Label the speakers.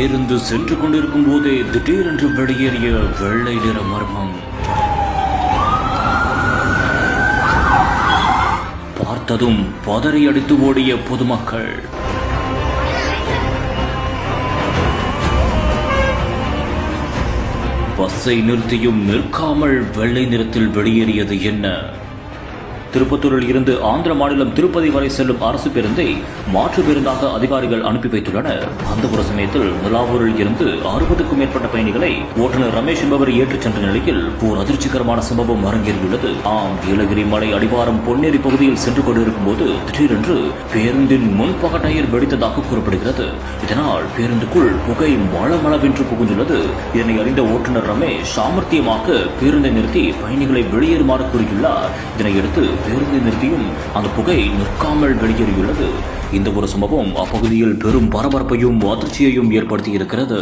Speaker 1: பேருந்து சென்று கொண்டிருக்கும் போதே திடீரென்று வெளியேறிய வெள்ளை நிற மர்மம். பார்த்ததும் பதறி அடித்து ஓடிய பொதுமக்கள். பஸ்ஸை நிறுத்தியும் நிற்காமல் வெள்ளை நிறத்தில் வெளியேறியது என்ன? திருப்பத்தூரில் இருந்து ஆந்திர மாநிலம் திருப்பதி வரை செல்லும் அரசு பேருந்தை மாற்று பேருந்தாக அதிகாரிகள் அனுப்பி வைத்துள்ளனர். அந்த ஒரு சமயத்தில் நிலாவூரில் இருந்து 60க்கும் மேற்பட்ட பயணிகளை ஓட்டுநர் ரமேஷ் என்பவர் ஏற்றிச் சென்ற நிலையில் ஓர் அதிர்ச்சிகரமான சம்பவம் அரங்கேறியுள்ளது. நீலகிரி மலை அடிவாரம் பொன்னேரி பகுதியில் சென்று கொண்டிருக்கும் போது திடீரென்று பேருந்தின் முன்பக டயர் வெடித்ததாக கூறப்படுகிறது. இதனால் பேருந்துக்குள் புகை மளமளவென்று புகுந்துள்ளது. இதனை அறிந்த ஓட்டுநர் ரமேஷ் சாமர்த்தியமாக பேருந்தை நிறுத்தி பயணிகளை வெளியேறுமாறு கூறியுள்ளார். இதனையடுத்து பேருந்தை நிறுத்தியும் அந்த புகை நிற்காமல் வெளியேறியுள்ளது. இந்த ஒரு சம்பவம் அப்பகுதியில் பெரும் பரபரப்பையும் அதிர்ச்சியையும் ஏற்படுத்தி இருக்கிறது.